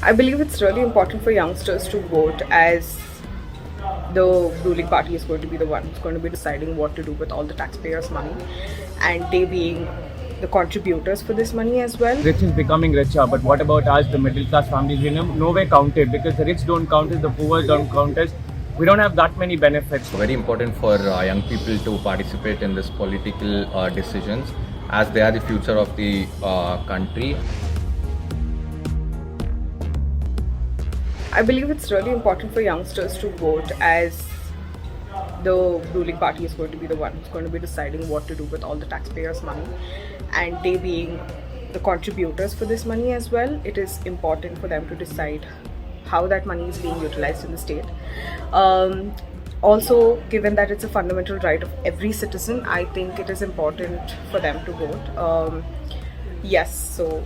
I believe it's really important for youngsters to vote, as the ruling party is going to be the one who's going to be deciding what to do with all the taxpayers' money, and they being the contributors for this money as well. Rich is becoming richer, but what about us, the middle class families? We're nowhere counted, because the rich don't count us, the poor don't count us. We don't have that many benefits. Very important for young people to participate in this political decisions, as they are the future of the country. I believe it's really important for youngsters to vote, as the ruling party is going to be the one who's going to be deciding what to do with all the taxpayers' money, and they being the contributors for this money as well. It is important for them to decide how that money is being utilized in the state. Also, given that it's a fundamental right of every citizen, I think it is important for them to vote. Yes, so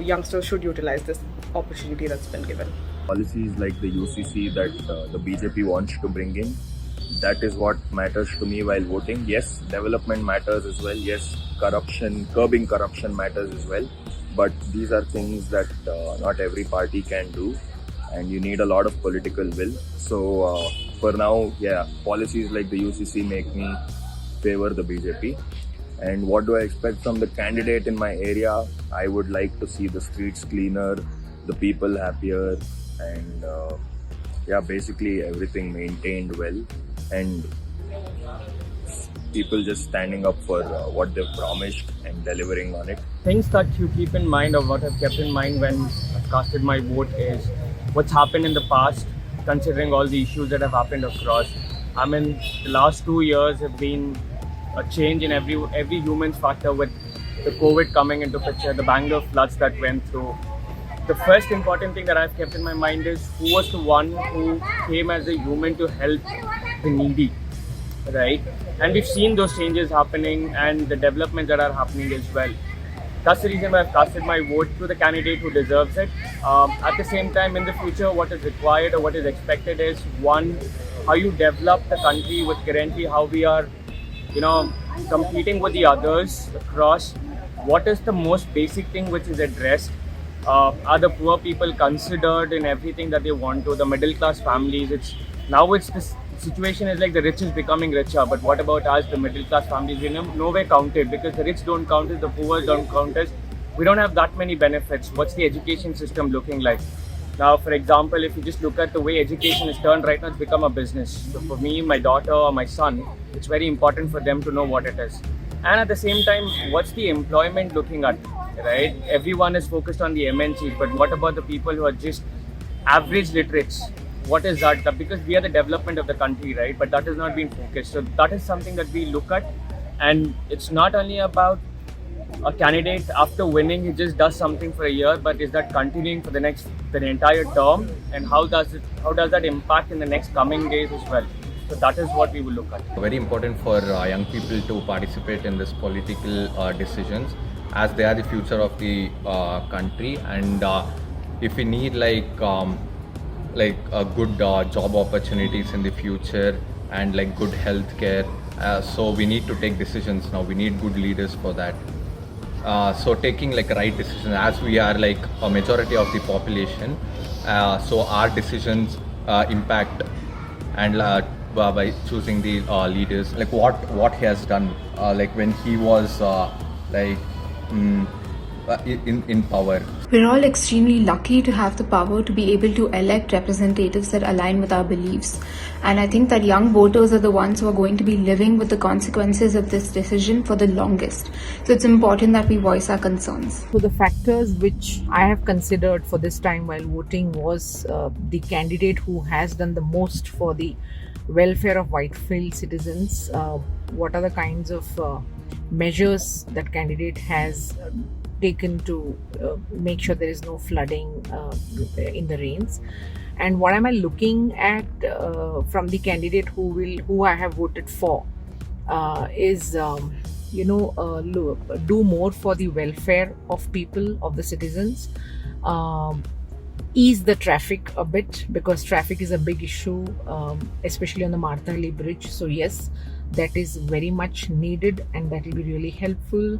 youngsters should utilize this opportunity that's been given. Policies like the UCC that the BJP wants to bring in, that is what matters to me while voting. Yes, development matters as well. Yes, curbing corruption matters as well. But these are things that not every party can do, and you need a lot of political will. So for now, yeah, policies like the UCC make me favor the BJP. And what do I expect from the candidate in my area? I would like to see the streets cleaner, the people happier, and basically everything maintained well, and people just standing up for what they've promised and delivering on it. Things that you keep in mind, or what I've kept in mind when I've casted my vote, is what's happened in the past, considering all the issues that have happened across. I mean, the last 2 years have been a change in every human factor, with the COVID coming into picture, the Bangalore floods that went through. The first important thing that I've kept in my mind is who was the one who came as a human to help the needy, right? And we've seen those changes happening and the developments that are happening as well. That's the reason why I've casted my vote to the candidate who deserves it. At the same time, in the future, what is required or what is expected is, one, how you develop the country with currently how we are, competing with the others across. What is the most basic thing which is addressed? Are the poor people considered in everything that they want to? The middle class families, it's this situation is like the rich is becoming richer, but what about us, the middle class families? We're nowhere counted, because the rich don't count us, the poor don't count us. We don't have that many benefits. What's the education system looking like? Now, for example, if you just look at the way education is turned right now, it's become a business. So for me, my daughter or my son, it's very important for them to know what it is. And at the same time, what's the employment looking at, right? Everyone is focused on the MNCs, but what about the people who are just average literates? What is that? Because we are the development of the country, right? But that has not been focused. So that is something that we look at. And it's not only about a candidate after winning, he just does something for a year, but is that continuing for the entire term? And how does that impact in the next coming days as well? So that is what we will look at. Very important for young people to participate in this political decisions, as they are the future of the country. And if we need like a good job opportunities in the future, and like good health care, so we need to take decisions now. We need good leaders for that. So taking like right decisions, as we are like a majority of the population, so our decisions impact, and by choosing the leaders, like what he has done, like when he was in power. We're all extremely lucky to have the power to be able to elect representatives that align with our beliefs. And I think that young voters are the ones who are going to be living with the consequences of this decision for the longest. So it's important that we voice our concerns. So the factors which I have considered for this time while voting was the candidate who has done the most for the welfare of Whitefield citizens. What are the kinds of measures that candidate has taken to make sure there is no flooding in the rains, and what am I looking at from the candidate who I have voted for is do more for the welfare of people, of the citizens, ease the traffic a bit, because traffic is a big issue, especially on the Marthali bridge. So yes, that is very much needed, and that will be really helpful.